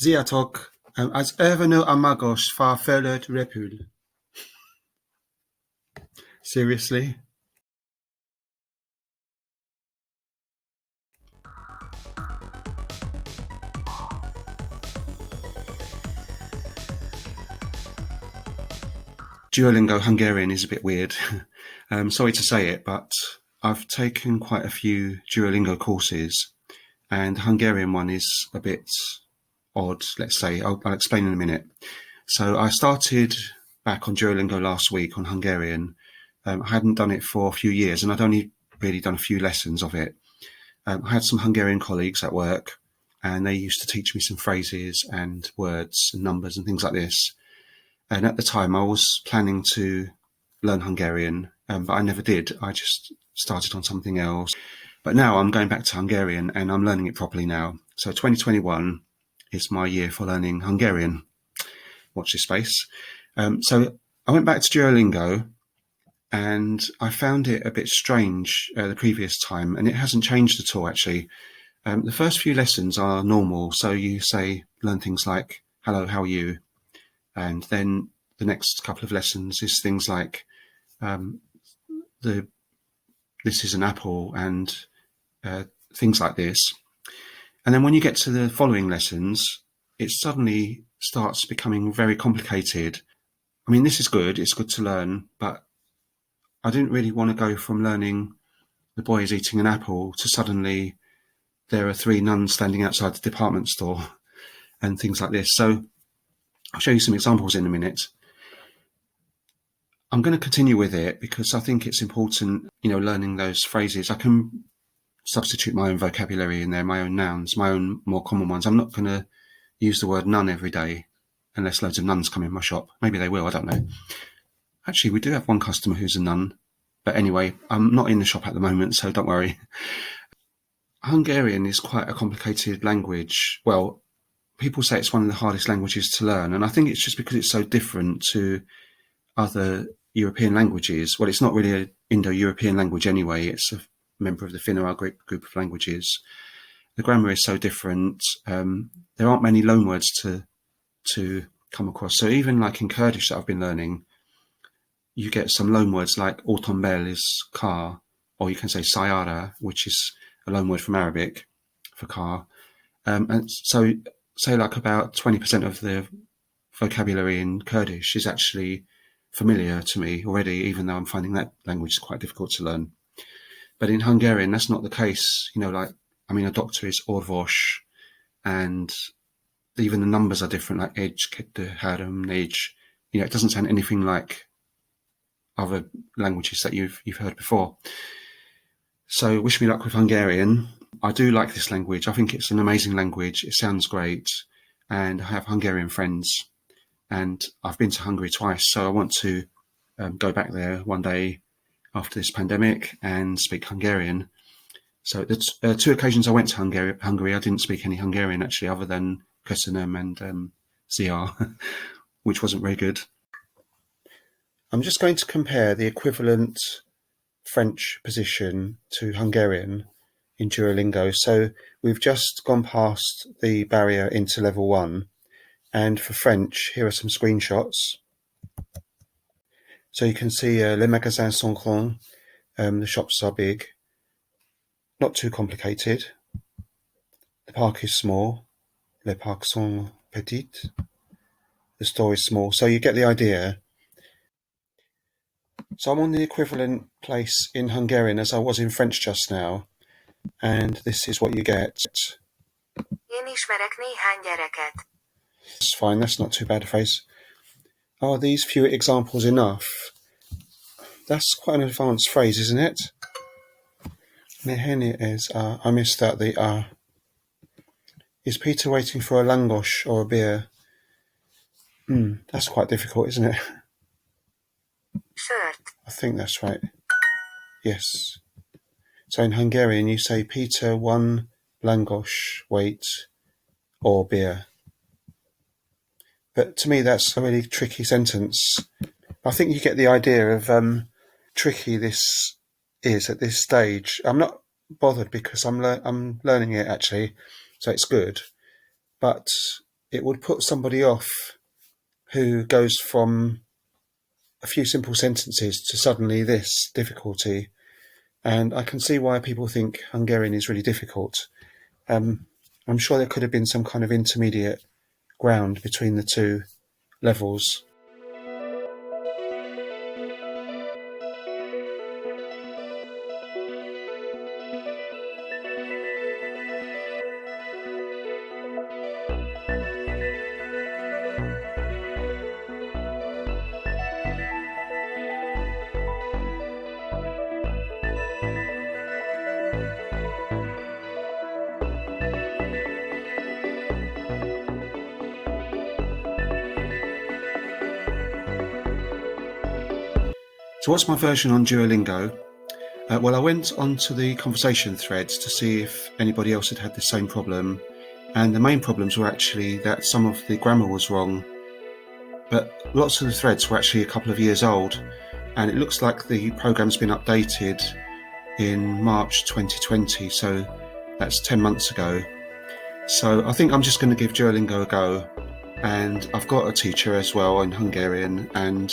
Ziatok, as Erveno Amagos far Felert Repul. Seriously? Duolingo Hungarian is a bit weird. Sorry to say it, but I've taken quite a few Duolingo courses, and the Hungarian one is a bit odd, let's say. I'll explain in a minute. So I started back on Duolingo last week on Hungarian. I hadn't done it for a few years, and I'd only really done a few lessons of it. I had some Hungarian colleagues at work, and they used to teach me some phrases and words and numbers and things like this. And at the time, I was planning to learn Hungarian, but I never did. I just started on something else. But now I'm going back to Hungarian, and I'm learning it properly now. So 2021 is my year for learning Hungarian. Watch this space. So I went back to Duolingo, and I found it a bit strange the previous time, and it hasn't changed at all, actually. The first few lessons are normal. So you learn things like, hello, how are you? And then the next couple of lessons is things like this is an apple and things like this. And then when you get to the following lessons, it suddenly starts becoming very complicated. I mean, this is good. It's good to learn, but I didn't really want to go from learning the boy is eating an apple to suddenly there are 3 nuns standing outside the department store and things like this. So I'll show you some examples in a minute. I'm going to continue with it because I think it's important, learning those phrases. I can substitute my own vocabulary in there, my own nouns, my own more common ones. I'm not going to use the word nun every day unless loads of nuns come in my shop. Maybe they will, I don't know. Actually, we do have one customer who's a nun. But anyway, I'm not in the shop at the moment, so don't worry. Hungarian is quite a complicated language. Well, people say it's one of the hardest languages to learn, and I think it's just because it's so different to other European languages. Well, it's not really an Indo-European language anyway. It's a member of the Finno group of languages. The grammar is so different. There aren't many loanwords to come across. So even like in Kurdish that I've been learning, you get some loanwords like automobil is car, or you can say sayara, which is a loanword from Arabic for car. And so say like about 20% of the vocabulary in Kurdish is actually familiar to me already, even though I'm finding that language quite difficult to learn. But in Hungarian, that's not the case. A doctor is orvos, and even the numbers are different, like age, kettő, három, négy. It doesn't sound anything like other languages that you've heard before. So wish me luck with Hungarian. I do like this language. I think it's an amazing language. It sounds great. And I have Hungarian friends. And I've been to Hungary twice, so I want to go back there one day after this pandemic and speak Hungarian. So the 2 occasions I went to Hungary, I didn't speak any Hungarian, actually, other than Köszönöm and Ziar, which wasn't very good. I'm just going to compare the equivalent French position to Hungarian in Duolingo. So we've just gone past the barrier into level 1. And for French, here are some screenshots. So you can see les magasins sont grands, the shops are big, not too complicated. The park is small, les parcs sont petits. The store is small, so you get the idea. So I'm on the equivalent place in Hungarian as I was in French just now, and this is what you get. Én ismerek néhány gyereket. That's fine, that's not too bad a phrase. Are these few examples enough? That's quite an advanced phrase, isn't it? Neheni is I missed out the Is Peter waiting for a langos or a beer? That's quite difficult, isn't it? Sört. I think that's right. Yes. So in Hungarian you say Peter 1 langos wait or beer. But to me that's a really tricky sentence. I think you get the idea of tricky this is at this stage. I'm not bothered because I'm learning it actually, so it's good. But it would put somebody off who goes from a few simple sentences to suddenly this difficulty. And I can see why people think Hungarian is really difficult. I'm sure there could have been some kind of intermediate ground between the two levels. So what's my version on Duolingo? Well, I went onto the conversation threads to see if anybody else had had the same problem, and the main problems were actually that some of the grammar was wrong, but lots of the threads were actually a couple of years old, and it looks like the program's been updated in March 2020, so that's 10 months ago. So I think I'm just going to give Duolingo a go, and I've got a teacher as well in Hungarian, and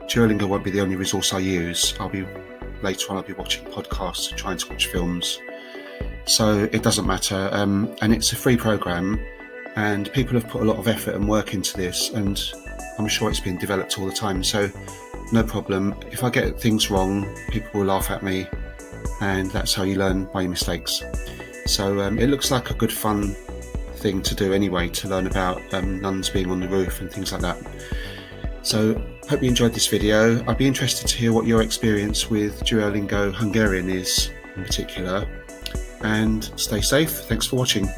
Duolingo won't be the only resource I use. Later on I'll be watching podcasts and trying to watch films. So it doesn't matter. And it's a free program, and people have put a lot of effort and work into this, and I'm sure it's been developed all the time. So no problem. If I get things wrong, people will laugh at me, and that's how you learn by your mistakes. So it looks like a good fun thing to do anyway, to learn about nuns being on the roof and things like that. So hope you enjoyed this video. I'd be interested to hear what your experience with Duolingo Hungarian is in particular. And stay safe. Thanks for watching.